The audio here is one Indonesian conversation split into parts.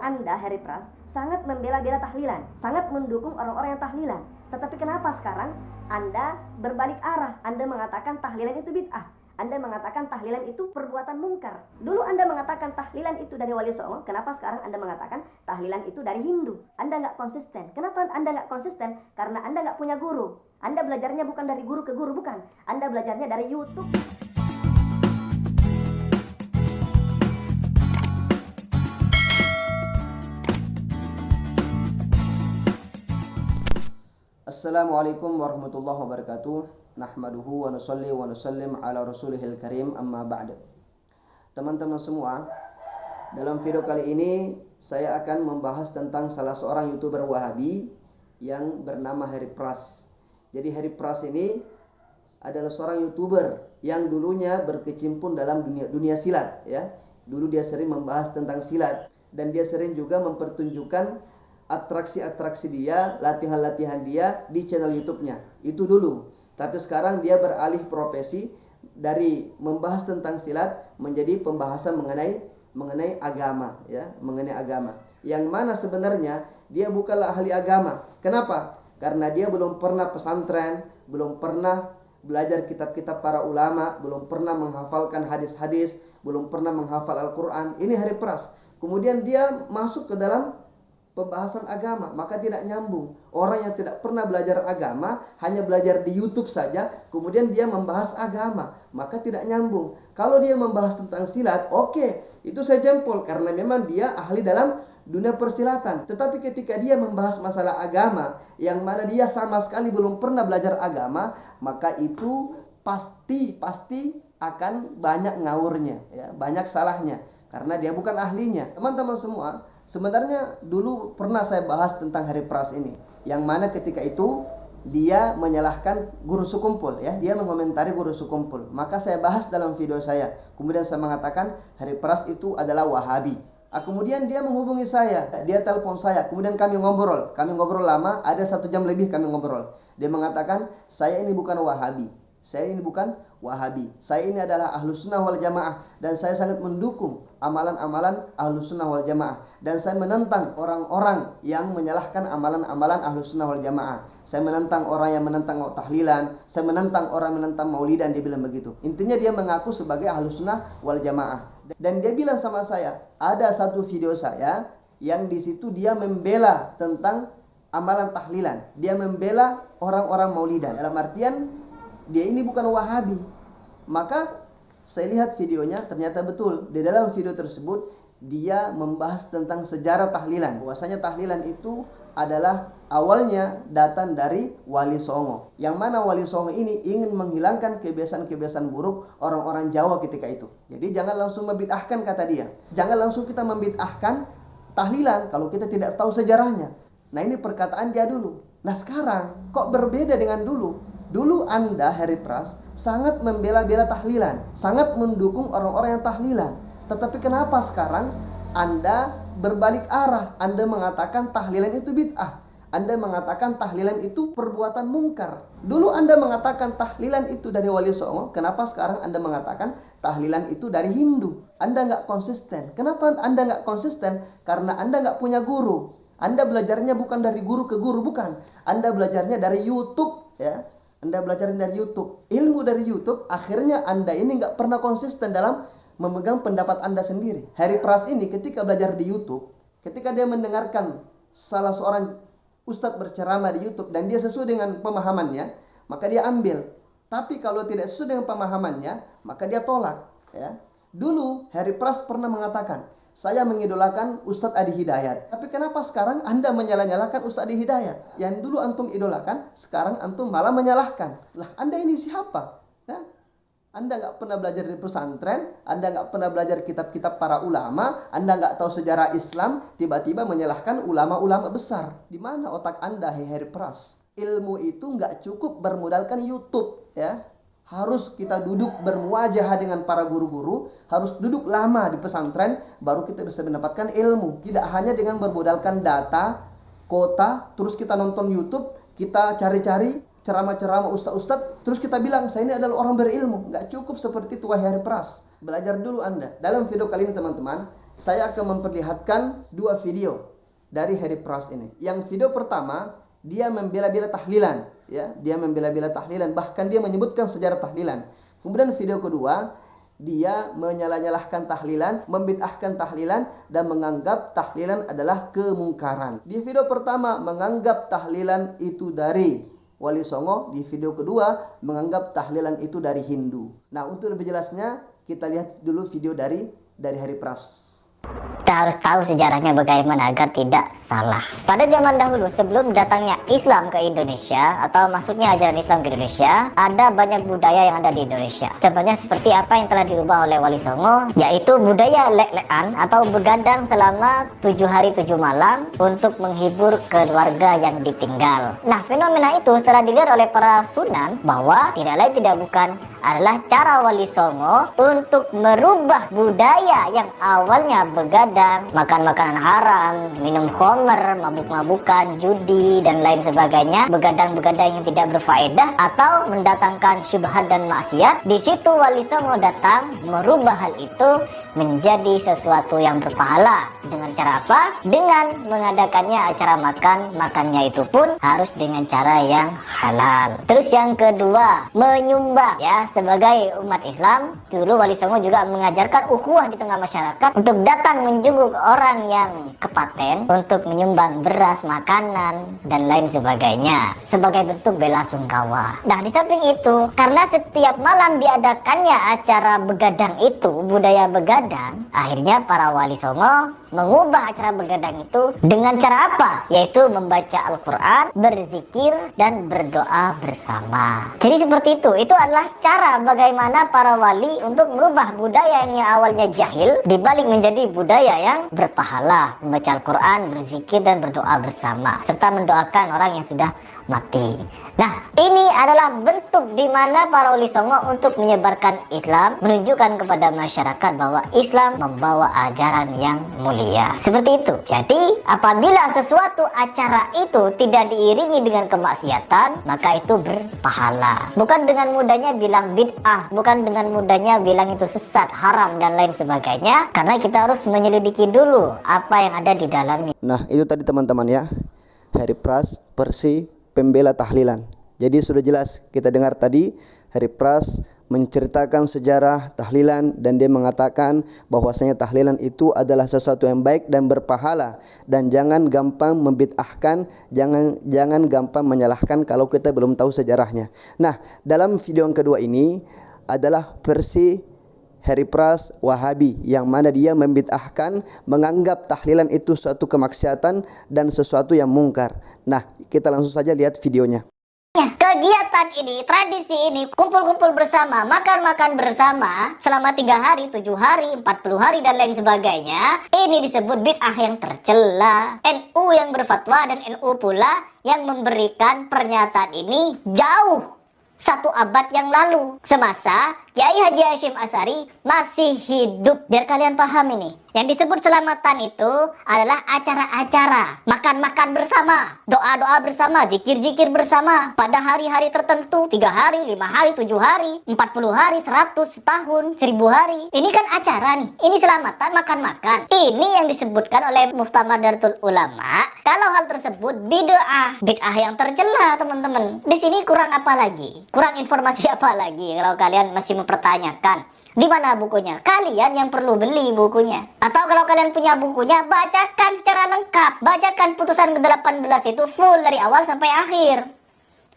Anda, Heri Pras, sangat membela-bela tahlilan, sangat mendukung orang-orang yang tahlilan. Tetapi kenapa sekarang Anda berbalik arah? Anda mengatakan tahlilan itu bid'ah. Anda mengatakan tahlilan itu perbuatan mungkar. Dulu Anda mengatakan tahlilan itu dari Wali Songo. Kenapa sekarang Anda mengatakan tahlilan itu dari Hindu? Anda nggak konsisten. Kenapa Anda nggak konsisten? Karena Anda nggak punya guru. Anda belajarnya bukan dari guru ke guru, bukan. Anda belajarnya dari YouTube. Assalamualaikum warahmatullahi wabarakatuh. Nahmaduhu wa nusalli wa nusallim ala rasulihil karim, amma ba'd. Teman-teman semua, dalam video kali ini saya akan membahas tentang salah seorang YouTuber Wahabi yang bernama Heri Pras. Jadi Heri Pras ini adalah seorang YouTuber yang dulunya berkecimpung dalam dunia silat, ya. Dulu dia sering membahas tentang silat dan dia sering juga mempertunjukkan atraksi-atraksi dia, latihan-latihan dia di channel YouTube-nya. Itu dulu. Tapi sekarang dia beralih profesi dari membahas tentang silat menjadi pembahasan mengenai agama, ya, mengenai agama. Yang mana sebenarnya dia bukanlah ahli agama. Kenapa? Karena dia belum pernah pesantren, belum pernah belajar kitab-kitab para ulama, belum pernah menghafalkan hadis-hadis, belum pernah menghafal Al-Quran. Ini Heri Pras. Kemudian dia masuk ke dalam pembahasan agama, maka tidak nyambung. Orang yang tidak pernah belajar agama, hanya belajar di YouTube saja, kemudian dia membahas agama, maka tidak nyambung. Kalau dia membahas tentang silat, oke, itu saya jempol karena memang dia ahli dalam dunia persilatan. Tetapi ketika dia membahas masalah agama, yang mana dia sama sekali belum pernah belajar agama, maka itu pasti akan banyak ngawurnya, ya, banyak salahnya, karena dia bukan ahlinya. Teman-teman semua, sebenarnya dulu pernah saya bahas tentang Heri Pras ini, yang mana ketika itu dia menyalahkan guru sekumpul, ya, dia mengomentari guru sekumpul. Maka saya bahas dalam video saya. Kemudian saya mengatakan Heri Pras itu adalah Wahabi. Kemudian dia menghubungi saya, dia telepon saya. Kemudian kami ngobrol lama, ada 1 jam lebih kami ngobrol. Dia mengatakan saya ini bukan Wahabi. Saya ini adalah Ahlus Sunnah wal Jamaah, dan saya sangat mendukung amalan-amalan Ahlus Sunnah wal Jamaah, dan saya menentang orang-orang yang menyalahkan amalan-amalan Ahlus Sunnah wal Jamaah. Saya menentang orang yang menentang tahlilan, saya menentang orang yang menentang maulidan. Dia bilang begitu. Intinya dia mengaku sebagai Ahlus Sunnah wal Jamaah. Dan dia bilang sama saya, ada satu video saya yang di situ dia membela tentang amalan tahlilan. Dia membela orang-orang maulidan. Dalam artian dia ini bukan Wahabi. Maka saya lihat videonya, ternyata betul di dalam video tersebut dia membahas tentang sejarah tahlilan. Bahwasanya tahlilan itu adalah awalnya datang dari Wali Songo, yang mana Wali Songo ini ingin menghilangkan kebiasaan-kebiasaan buruk orang-orang Jawa ketika itu. Jadi jangan langsung membid'ahkan, kata dia. Jangan langsung kita membid'ahkan tahlilan kalau kita tidak tahu sejarahnya. Nah, ini perkataan dia dulu. Nah, sekarang kok berbeda dengan dulu? Dulu Anda, Heri Pras, sangat membela-bela tahlilan, sangat mendukung orang-orang yang tahlilan. Tetapi kenapa sekarang Anda berbalik arah? Anda mengatakan tahlilan itu bid'ah. Anda mengatakan tahlilan itu perbuatan mungkar. Dulu Anda mengatakan tahlilan itu dari Wali Songo. Kenapa sekarang Anda mengatakan tahlilan itu dari Hindu? Anda nggak konsisten. Kenapa Anda nggak konsisten? Karena Anda nggak punya guru. Anda belajarnya bukan dari guru ke guru, bukan. Anda belajarnya dari YouTube, ya. Anda belajar dari YouTube, ilmu dari YouTube, akhirnya Anda ini nggak pernah konsisten dalam memegang pendapat Anda sendiri. Heri Pras ini ketika belajar di YouTube, ketika dia mendengarkan salah seorang ustadz berceramah di YouTube dan dia sesuai dengan pemahamannya, maka dia ambil. Tapi kalau tidak sesuai dengan pemahamannya, maka dia tolak, ya. Dulu Heri Pras pernah mengatakan, saya mengidolakan Ustadz Adi Hidayat. Tapi kenapa sekarang Anda menyalah-nyalahkan Ustadz Adi Hidayat? Yang dulu antum idolakan, sekarang antum malah menyalahkan. Lah, Anda ini siapa? Ya? Anda nggak pernah belajar di pesantren, Anda nggak pernah belajar kitab-kitab para ulama, Anda nggak tahu sejarah Islam, tiba-tiba menyalahkan ulama-ulama besar. Di mana otak Anda, Heri Pras? Ilmu itu nggak cukup bermodalkan YouTube, ya. Harus kita duduk bermuajah dengan para guru-guru, harus duduk lama di pesantren, baru kita bisa mendapatkan ilmu. Tidak hanya dengan bermodalkan data, kota, terus kita nonton YouTube, kita cari-cari ceramah-ceramah ustaz-ustaz, terus kita bilang saya ini adalah orang berilmu. Nggak cukup seperti itu, wahai Heri Pras. Belajar dulu Anda. Dalam video kali ini teman-teman, saya akan memperlihatkan dua video dari Harry Pras ini. Yang video pertama, dia membela-bela tahlilan, ya, dia membela-bela tahlilan, bahkan dia menyebutkan sejarah tahlilan. Kemudian video kedua, dia menyalah-nyalahkan tahlilan, membid'ahkan tahlilan, dan menganggap tahlilan adalah kemungkaran. Di video pertama menganggap tahlilan itu dari Wali Songo, di video kedua menganggap tahlilan itu dari Hindu. Nah, untuk lebih jelasnya kita lihat dulu video dari Harry Pras. Kita harus tahu sejarahnya bagaimana agar tidak salah. Pada zaman dahulu sebelum datangnya Islam ke Indonesia, atau maksudnya ajaran Islam ke Indonesia, ada banyak budaya yang ada di Indonesia. Contohnya seperti apa yang telah dirubah oleh Wali Songo, yaitu budaya lek-lekan atau begadang selama 7 hari 7 malam untuk menghibur keluarga yang ditinggal. Nah, fenomena itu setelah dilihat oleh para sunan bahwa tidak lain tidak bukan adalah cara Wali Songo untuk merubah budaya yang awalnya begadang, makan makanan haram, minum khamr, mabuk-mabukan, judi, dan lain sebagainya, begadang-begadang yang tidak berfaedah atau mendatangkan syubhat dan maksiat. Di situ Wali Songo datang merubah hal itu menjadi sesuatu yang berpahala. Dengan cara apa? Dengan mengadakannya acara makan, makannya itu pun harus dengan cara yang halal. Terus yang kedua, menyumbang, ya, sebagai umat Islam. Dulu Wali Songo juga mengajarkan ukhuwah di tengah masyarakat untuk datang menjenguk orang yang kepaten untuk menyumbang beras, makanan, dan lain sebagainya sebagai bentuk bela sungkawa. Nah, di samping itu, karena setiap malam diadakannya acara begadang itu, budaya begadang, akhirnya para Wali Songo mengubah acara begadang itu dengan cara apa? Yaitu membaca Al-Quran, berzikir, dan berdoa bersama. Jadi seperti itu adalah cara bagaimana para wali untuk merubah budaya yang awalnya jahil dibalik menjadi budaya yang berpahala, membaca Al-Quran, berzikir, dan berdoa bersama, serta mendoakan orang yang sudah mati. Nah, ini adalah bentuk di mana para Wali Songo untuk menyebarkan Islam, menunjukkan kepada masyarakat bahwa Islam membawa ajaran yang mulia. Seperti itu. Jadi, apabila sesuatu acara itu tidak diiringi dengan kemaksiatan, maka itu berpahala. Bukan dengan mudahnya bilang bid'ah, bukan dengan mudahnya bilang itu sesat, haram, dan lain sebagainya, karena kita harus menyelidiki dulu apa yang ada di dalamnya. Nah, itu tadi teman-teman ya, Harry Pras versi pembela tahlilan. Jadi sudah jelas kita dengar tadi Harry Pras menceritakan sejarah tahlilan, dan dia mengatakan bahwasanya tahlilan itu adalah sesuatu yang baik dan berpahala, dan jangan gampang membid'ahkan, jangan gampang menyalahkan kalau kita belum tahu sejarahnya. Nah, dalam video yang kedua ini adalah versi Harry Pras Wahabi, yang mana dia membid'ahkan, menganggap tahlilan itu suatu kemaksiatan dan sesuatu yang mungkar. Nah, kita langsung saja lihat videonya. Kegiatan ini, tradisi ini, kumpul-kumpul bersama, makan-makan bersama selama 3 hari, 7 hari, 40 hari, dan lain sebagainya, ini disebut bid'ah yang tercela. NU yang berfatwa dan NU pula yang memberikan pernyataan ini jauh 1 abad yang lalu, semasa Kiai Haji Hasyim Asy'ari masih hidup. Biar kalian paham ini, yang disebut selamatan itu adalah acara-acara makan-makan bersama, doa-doa bersama, zikir-zikir bersama pada hari-hari tertentu, 3 hari, 5 hari, 7 hari, 40 hari, 100, setahun, 1000 hari. Ini kan acara nih, ini selamatan, makan-makan. Ini yang disebutkan oleh Muftamar Dartul Ulama kalau hal tersebut bid'ah, bid'ah yang tercela, teman-teman. Di sini kurang apa lagi? Kurang informasi apa lagi kalau kalian masih mempertanyakan di mana bukunya? Kalian yang perlu beli bukunya. Atau kalau kalian punya bukunya, bacakan secara lengkap. Bacakan putusan ke-18 itu full dari awal sampai akhir.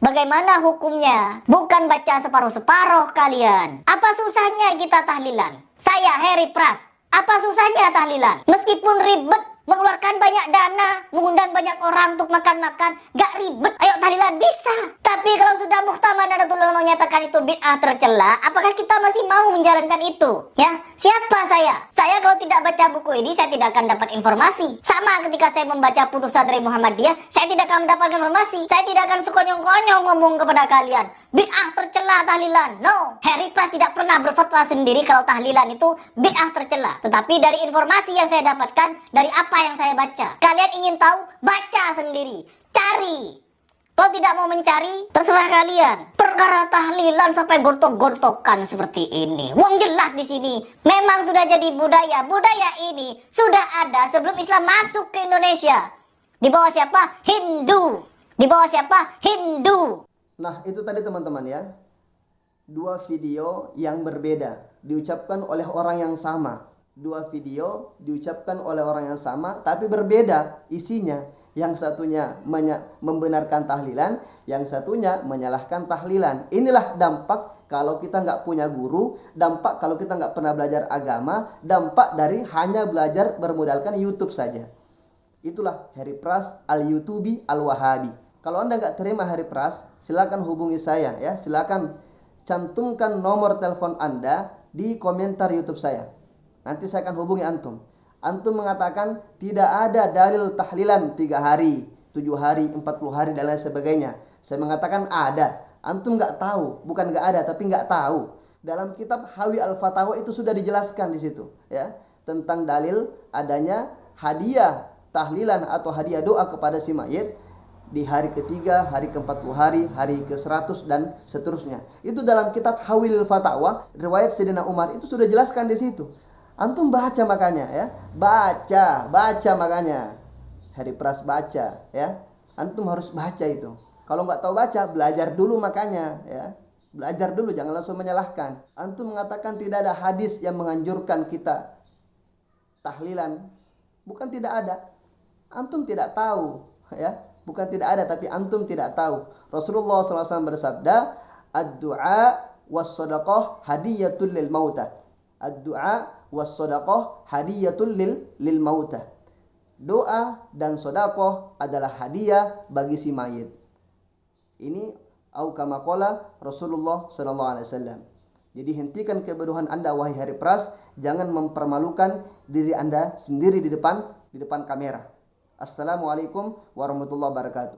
Bagaimana hukumnya? Bukan baca separuh-separuh kalian. Apa susahnya kita tahlilan? Saya Harry Pras. Apa susahnya tahlilan? Meskipun ribet, mengeluarkan banyak dana, mengundang banyak orang untuk makan-makan, gak ribet, ayo tahlilan bisa. Tapi kalau sudah Muftamar Nahdlatul Ulama menyatakan itu bid'ah tercela, apakah kita masih mau menjalankan itu? Ya, siapa saya? Saya kalau tidak baca buku ini, saya tidak akan dapat informasi. Sama ketika saya membaca putusan dari Muhammadiyah, saya tidak akan mendapatkan informasi. Saya tidak akan sekonyong-konyong ngomong kepada kalian, bid'ah tercela tahlilan. No, Harry Pras tidak pernah berfatwa sendiri kalau tahlilan itu bid'ah tercela. Tetapi dari informasi yang saya dapatkan, dari apa yang saya baca, kalian ingin tahu, baca sendiri, cari Kalau tidak mau mencari, terserah kalian. Perkara tahlilan sampai gontok-gontokan seperti ini. Wong jelas di sini memang sudah jadi budaya. Budaya ini sudah ada sebelum Islam masuk ke Indonesia. Di bawah siapa? Hindu. Di bawah siapa? Hindu. Nah, itu tadi teman-teman ya. Dua video yang berbeda diucapkan oleh orang yang sama. Dua video diucapkan oleh orang yang sama tapi berbeda isinya. Yang satunya membenarkan tahlilan, yang satunya menyalahkan tahlilan. Inilah dampak kalau kita nggak punya guru, dampak kalau kita nggak pernah belajar agama, dampak dari hanya belajar bermodalkan YouTube saja. Itulah Heri Pras al-YouTubi al-Wahabi. Kalau Anda nggak terima Heri Pras, silakan hubungi saya ya. Silakan cantumkan nomor telepon Anda di komentar YouTube saya. Nanti saya akan hubungi antum. Antum mengatakan tidak ada dalil tahlilan 3 hari, 7 hari, 40 hari dan lain sebagainya. Saya mengatakan ada. Antum nggak tahu, bukan nggak ada tapi nggak tahu. Dalam kitab Hawi Al-Fatawa itu sudah dijelaskan di situ ya, tentang dalil adanya hadiah tahlilan atau hadiah doa kepada si mayit di hari ketiga, hari ke-40 hari ke-100 dan seterusnya. Itu dalam kitab Hawi Al-Fatawa riwayat Sayyidina Umar itu sudah jelaskan di situ. Antum baca makanya ya. Baca makanya. Heri Pras baca ya. Antum harus baca itu. Kalau nggak tahu baca, belajar dulu makanya ya. Belajar dulu, jangan langsung menyalahkan. Antum mengatakan tidak ada hadis yang menganjurkan kita tahlilan. Bukan tidak ada. Antum tidak tahu ya. Bukan tidak ada tapi antum tidak tahu. Rasulullah SAW bersabda, "Ad-du'a was-shadaqah hadiyatul lil mautah." Ad-du'a was-shadaqah hadiyatul lil mautah. Doa dan sedekah adalah hadiah bagi si mayit. Ini au kama qala Rasulullah sallallahu alaihi wasallam. Jadi hentikan kebodohan Anda wahai Heri Pras, jangan mempermalukan diri Anda sendiri di depan kamera. Assalamualaikum warahmatullahi wabarakatuh.